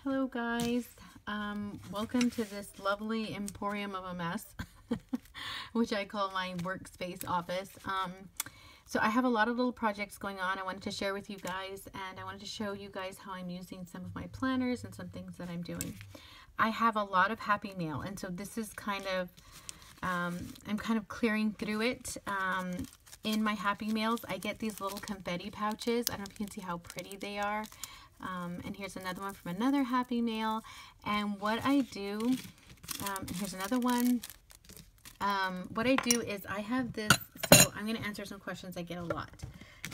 Hello guys, welcome to this lovely emporium of a mess, which I call my workspace office. So I have a lot of little projects going on I wanted to share with you guys, and I wanted to show you guys how I'm using some of my planners and some things that I'm doing. I have a lot of happy mail, and so this is kind of, I'm kind of clearing through it. In my happy mails, I get these little confetti pouches. I don't know if you can see how pretty they are. And here's another one from another happy mail. And what I do, and here's another one. What I do is I have this, so I'm going to answer some questions I get a lot.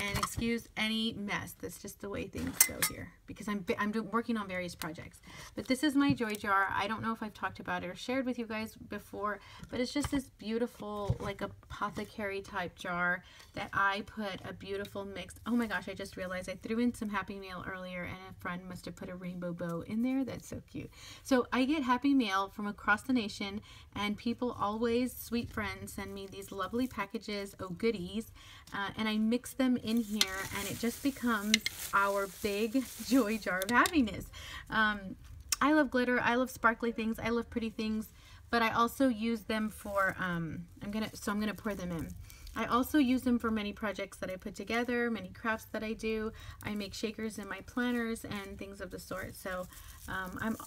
And excuse any mess. That's just the way things go here, because I'm working on various projects. But this is my joy jar. I don't know if I've talked about it or shared with you guys before, but it's just this beautiful, like, apothecary type jar that I put a beautiful mix. Oh my gosh, I just realized I threw in some happy mail earlier, and a friend must have put a rainbow bow in there. That's so cute. So I get happy mail from across the nation, and people always, sweet friends, send me these lovely packages, goodies, and I mix them in here, and it just becomes our big joy jar of happiness. I love glitter, I love sparkly things, I love pretty things, but I also use them for I'm gonna pour them in. I also use them for many projects that I put together, many crafts that I do. I make shakers in my planners and things of the sort. So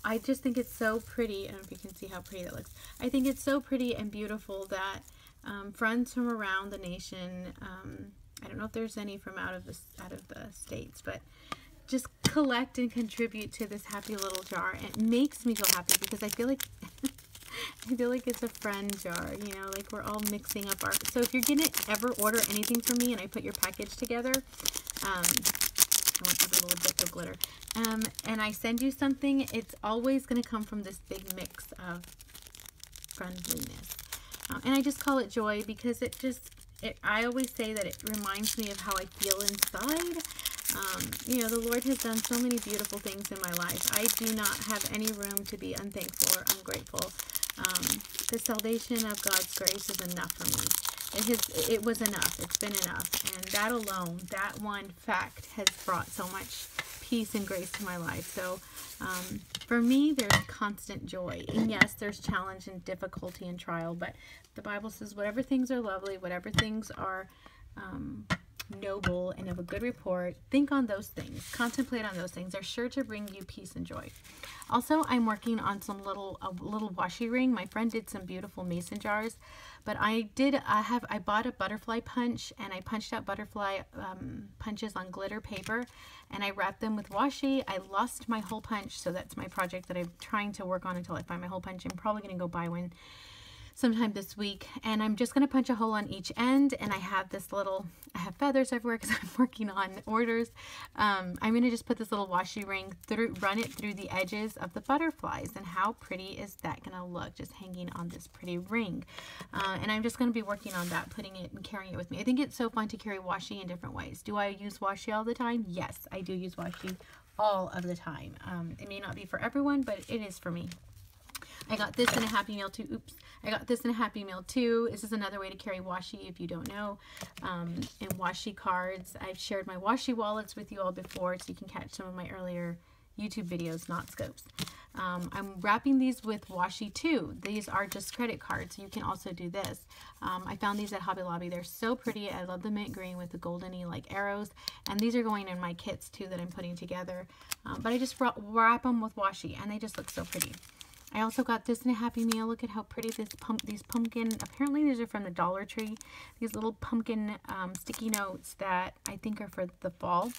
I just think it's so pretty. I don't know if you can see how pretty that looks. I think it's so pretty and beautiful that friends from around the nation, I don't know if there's any from out of the states, but just collect and contribute to this happy little jar. It makes me feel happy because I feel like I feel like it's a friend jar, you know, like we're all mixing up our. So if you're gonna ever order anything from me and I put your package together, I want a little bit of glitter, and I send you something, it's always gonna come from this big mix of friendliness. And I just call it joy because I always say that it reminds me of how I feel inside. You know, the Lord has done so many beautiful things in my life. I do not have any room to be unthankful or ungrateful. The salvation of God's grace is enough for me. It was enough. It's been enough. And that alone, that one fact has brought so much peace and grace to my life. So for me, there's constant joy. And yes, there's challenge and difficulty and trial, but the Bible says whatever things are lovely, whatever things are noble and of a good report, think on those things, contemplate on those things. They're sure to bring you peace and joy. Also, I'm working on some little washi ring. My friend did some beautiful mason jars, but I bought a butterfly punch, and I punched out butterfly punches on glitter paper, and I wrapped them with washi. I lost my hole punch, so that's my project that I'm trying to work on until I find my hole punch. I'm probably going to go buy one sometime this week, and I'm just going to punch a hole on each end, and I have feathers everywhere because I'm working on orders. I'm going to just put this little washi ring run it through the edges of the butterflies, and how pretty is that going to look, just hanging on this pretty ring. And I'm just going to be working on that, putting it and carrying it with me. I think it's so fun to carry washi in different ways. Do I use washi all the time? Yes, I do use washi all of the time. It may not be for everyone, but it is for me. I got this in a happy mail too. Oops. I got this in a happy mail too. This is another way to carry washi if you don't know. And washi cards. I've shared my washi wallets with you all before, so you can catch some of my earlier YouTube videos, not scopes. I'm wrapping these with washi too. These are just credit cards, so you can also do this. I found these at Hobby Lobby. They're so pretty. I love the mint green with the goldeny like arrows, and these are going in my kits too that I'm putting together. But I just wrap them with washi, and they just look so pretty. I also got this in a happy mail. Look at how pretty these pumpkin, apparently these are from the Dollar Tree. These little pumpkin sticky notes that I think are for the fall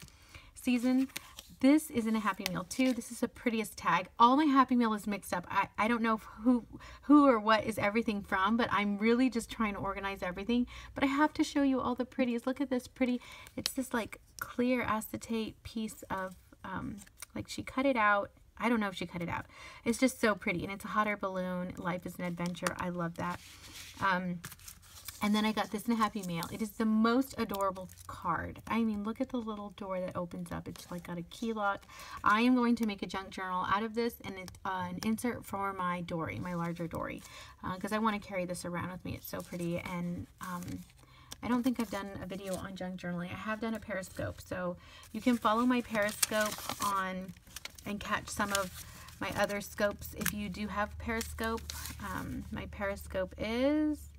season. This is in a happy mail too. This is the prettiest tag. All my happy mail is mixed up. I don't know who or what is everything from, but I'm really just trying to organize everything. But I have to show you all the pretties. Look at this pretty, it's this like clear acetate piece of, like she cut it out. I don't know if she cut it out. It's just so pretty, and it's a hot air balloon. Life is an adventure. I love that. And then I got this in a happy mail. It is the most adorable card. I mean, look at the little door that opens up. It's like got a key lock. I am going to make a junk journal out of this, and it's an insert for my Dori, my larger Dori, because I want to carry this around with me. It's so pretty, and I don't think I've done a video on junk journaling. I have done a Periscope, so you can follow my Periscope on and catch some of my other scopes. If you do have Periscope, my Periscope is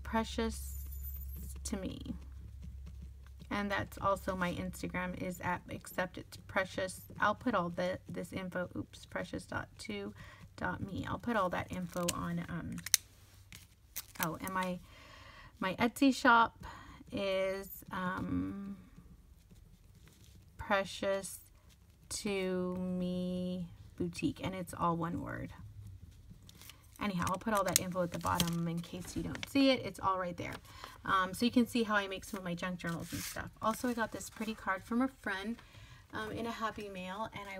Precious to Me. And that's also my Instagram is at, except it's Precious. I'll put all this info, precious.to.me. I'll put all that info on, oh, and my Etsy shop is Precious to Me Boutique, and it's all one word. Anyhow, I'll put all that info at the bottom in case you don't see it. It's all right there. So you can see how I make some of my junk journals and stuff. Also, I got this pretty card from a friend in a Happy Mail, and I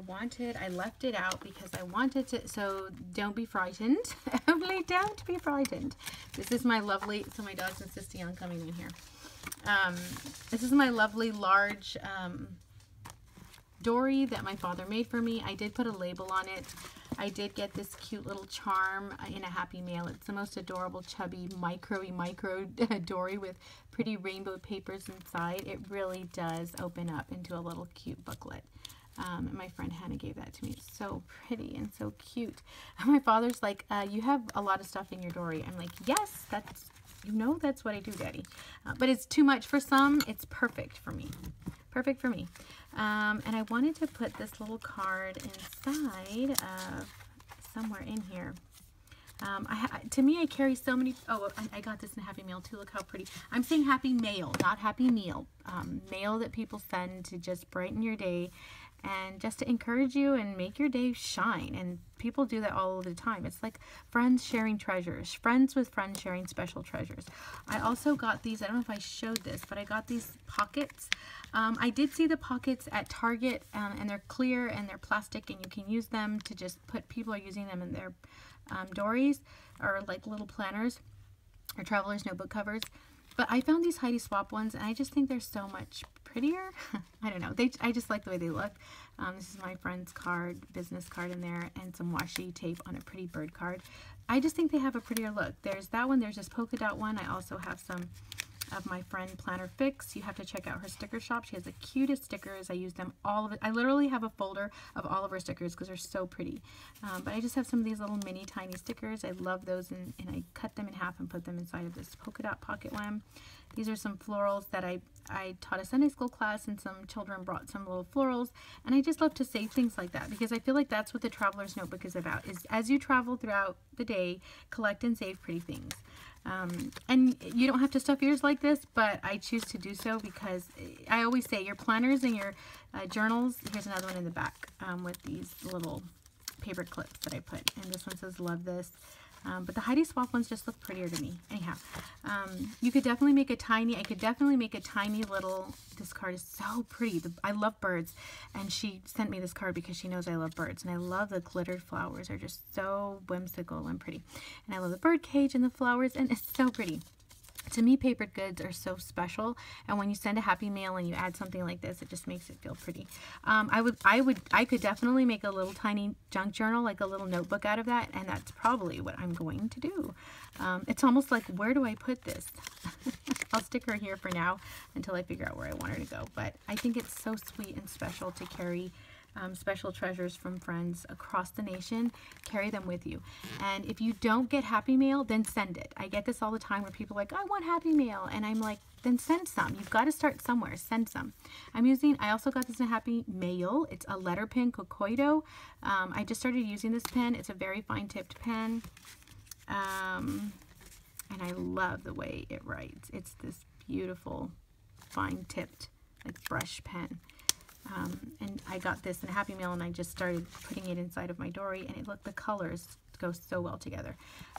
left it out because I wanted to, so don't be frightened. Emily, don't be frightened. This is my lovely, so my dog's insisting on coming in here. This is my lovely large Dori that my father made for me. I did put a label on it. I did get this cute little charm in a Happy Mail. It's the most adorable, chubby, micro Dori with pretty rainbow papers inside. It really does open up into a little cute booklet. And my friend Hannah gave that to me. It's so pretty and so cute. And my father's like, you have a lot of stuff in your Dori. I'm like, yes, that's, you know, that's what I do, Daddy. But it's too much for some. It's perfect for me. Perfect for me. And I wanted to put this little card inside of somewhere in here. To me, I carry so many. Oh, I got this in Happy Mail too. Look how pretty. I'm saying Happy Mail, not Happy Meal. Mail that people send to just brighten your day and just to encourage you and make your day shine. And people do that all the time. It's like friends sharing treasures, friends with friends sharing special treasures. I also got these, I don't know if I showed this, but I got these pockets. I did see the pockets at Target, and they're clear and they're plastic, and you can use them to just put, people are using them in their Dories or like little planners or traveler's notebook covers. But I found these Heidi Swap ones, and I just think they're so much prettier. I don't know. I just like the way they look. This is my friend's card, business card in there, and some washi tape on a pretty bird card. I just think they have a prettier look. There's that one. There's this polka dot one. I also have some of my friend Planner Fix. You have to check out her sticker shop. She has the cutest stickers. I use them all of it. I literally have a folder of all of her stickers because they're so pretty. But I just have some of these little mini tiny stickers. I love those, and I cut them in half and put them inside of this polka dot pocket one. These are some florals that I taught a Sunday school class, and some children brought some little florals, and I just love to save things like that because I feel like that's what the Traveler's Notebook is about, is as you travel throughout the day, collect and save pretty things. And you don't have to stuff yours like this, but I choose to do so because I always say your planners and your journals, here's another one in the back with these little paper clips that I put, and this one says love this. But the Heidi Swap ones just look prettier to me. Anyhow, you could definitely make a tiny, I could definitely make a tiny little, this card is so pretty. I love birds, and she sent me this card because she knows I love birds, and I love the glittered flowers. They're just so whimsical and pretty. And I love the bird cage and the flowers, and it's so pretty. To me, papered goods are so special, and when you send a Happy Mail and you add something like this, it just makes it feel pretty. I could definitely make a little tiny junk journal, like a little notebook out of that, and that's probably what I'm going to do. It's almost like, where do I put this? I'll stick her here for now until I figure out where I want her to go, but I think it's so sweet and special to carry special treasures from friends across the nation. Carry them with you. And if you don't get Happy Mail, then send it. I get this all the time where people are like, I want Happy Mail, and I'm like, then send some. You've got to start somewhere. Send some. I also got this in a Happy Mail. It's a letter pen, Kokoido. I just started using this pen. It's a very fine tipped pen, and I love the way it writes. It's this beautiful fine tipped like brush pen. And I got this in a Happy Mail, and I just started putting it inside of my Dori, and the colors go so well together.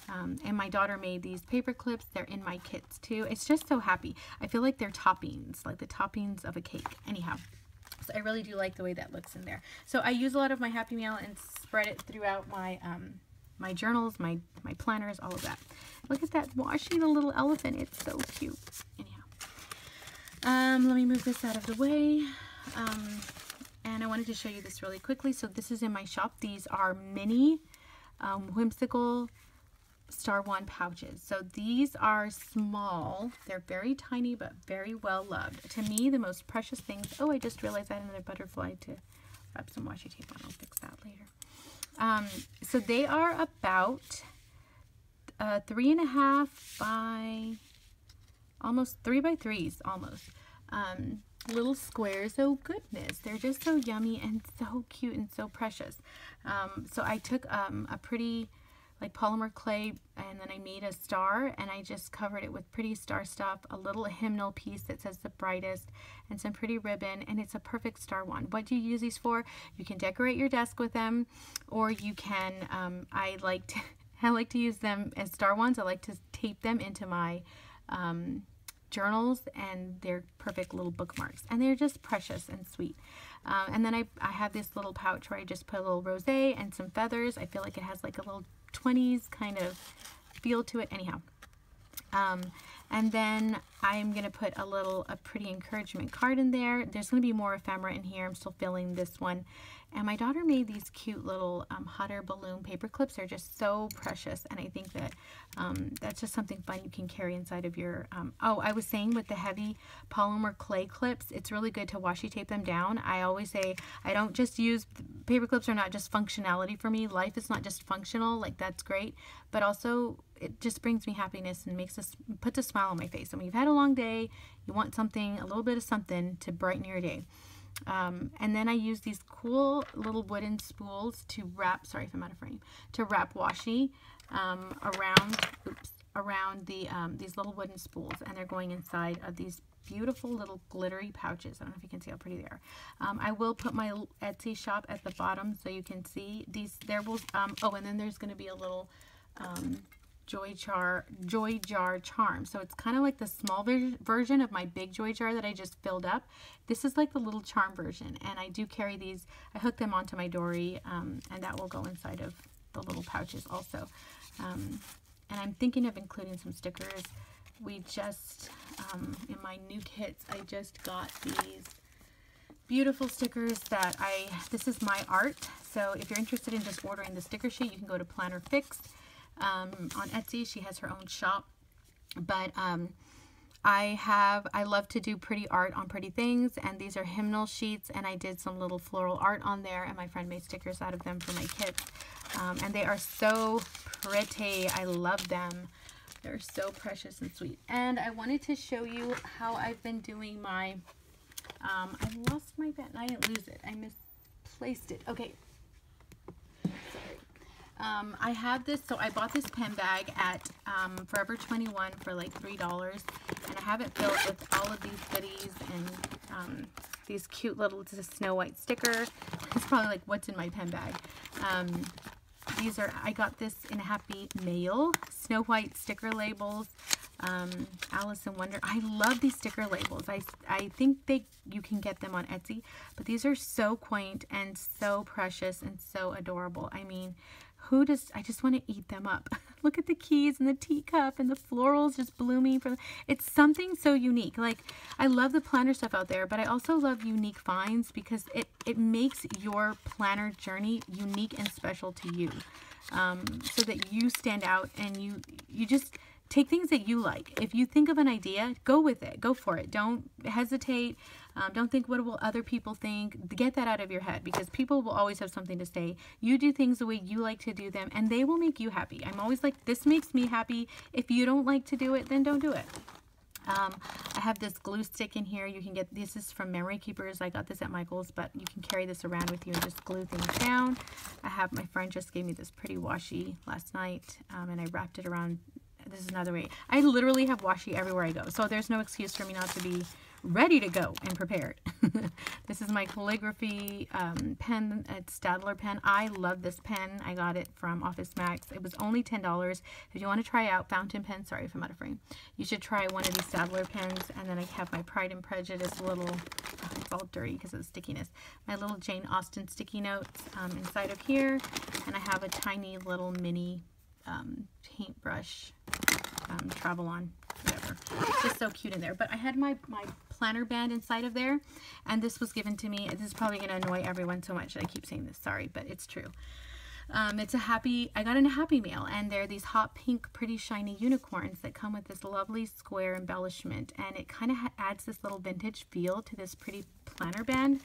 And my daughter made these paper clips. They're in my kits too. It's just so happy. I feel like they're toppings, like the toppings of a cake. Anyhow, so I really do like the way that looks in there. So I use a lot of my Happy Mail and spread it throughout my my journals, my planners, all of that. Look at that washi, the little elephant. It's so cute. Anyhow, let me move this out of the way. And I wanted to show you this really quickly. So this is in my shop. These are mini whimsical Star Wand pouches. So these are small. They're very tiny, but very well loved. To me, the most precious things. Oh, I just realized I had another butterfly to wrap some washi tape on. I'll fix that later. So they are about 3.5 by almost 3 by 3s almost. Little squares. Oh goodness, they're just so yummy and so cute and so precious. So I took a pretty like polymer clay, and then I made a star, and I just covered it with pretty star stuff, a little hymnal piece that says the brightest, and some pretty ribbon, and it's a perfect star wand. What do you use these for? You can decorate your desk with them, or you can, I like to use them as star wands. I like to tape them into my journals, and they're perfect little bookmarks, and they're just precious and sweet. And then I have this little pouch where I just put a little rosé and some feathers. I feel like it has like a little 20s kind of feel to it. Anyhow, and then I'm gonna put a pretty encouragement card in there. There's gonna be more ephemera in here. I'm still filling this one. And my daughter made these cute little hot air balloon paper clips. They're just so precious, and I think that that's just something fun you can carry inside of your, oh, I was saying with the heavy polymer clay clips, it's really good to washi tape them down. I always say I don't just use, paper clips are not just functionality for me. Life is not just functional, like that's great, but also it just brings me happiness and puts a smile on my face. And when you've had a long day, you want something, a little bit of something to brighten your day. And then I use these cool little wooden spools to wrap, sorry if I'm out of frame, to wrap washi around these little wooden spools, and they're going inside of these beautiful little glittery pouches. I don't know if you can see how pretty they are. I will put my Etsy shop at the bottom so you can see these. Oh, and then there's going to be a little joy jar charm. So it's kind of like the small version of my big joy jar that I just filled up. This is like the little charm version, and I do carry these. I hook them onto my Dori, and that will go inside of the little pouches also. And I'm thinking of including some stickers. We just, in my new kits, I just got these beautiful stickers that this is my art. So if you're interested in just ordering the sticker sheet, you can go to Planner Fix. On Etsy. She has her own shop, but I love to do pretty art on pretty things, and these are hymnal sheets, and I did some little floral art on there, and my friend made stickers out of them for my kits, and they are so pretty. I love them. They're so precious and sweet. And I wanted to show you how I've been doing my I lost my pen. I didn't lose it. I misplaced it. Okay. I have this, so I bought this pen bag at Forever 21 for like $3, and I have it filled with all of these goodies and these cute little, this is a Snow White sticker. It's probably like, what's in my pen bag? These are, I got this in Happy Mail, Snow White sticker labels, Alice in Wonder. I love these sticker labels. I think you can get them on Etsy, but these are so quaint and so precious and so adorable. I mean, I just want to eat them up. Look at the keys and the teacup and the florals just blooming. It's something so unique. Like, I love the planner stuff out there, but I also love unique finds because it makes your planner journey unique and special to you, so that you stand out and you just take things that you like. If you think of an idea, go with it. Go for it. Don't hesitate. Don't think, what will other people think? Get that out of your head, because people will always have something to say. You do things the way you like to do them, and they will make you happy. I'm always like, this makes me happy. If you don't like to do it, then don't do it. I have this glue stick in here. You can get, this is from Memory Keepers. I got this at Michael's, but you can carry this around with you and just glue things down. My friend just gave me this pretty washi last night, and I wrapped it around. This is another way. I literally have washi everywhere I go, so there's no excuse for me not to be ready to go and prepared. This is my calligraphy pen. It's Staedtler pen. I love this pen. I got it from Office Max. It was only $10. If you want to try out fountain pen, sorry if I'm out of frame, you should try one of these Staedtler pens. And then I have my Pride and Prejudice little, it's all dirty because of the stickiness, my little Jane Austen sticky notes inside of here. And I have a tiny little mini paintbrush, travel on, whatever. It's just so cute in there. But I had my planner band inside of there, and this was given to me. This is probably going to annoy everyone so much that I keep saying this, sorry, but it's true. It's a happy, I got in a Happy Mail, and they're these hot pink, pretty shiny unicorns that come with this lovely square embellishment, and it kind of adds this little vintage feel to this pretty planner band.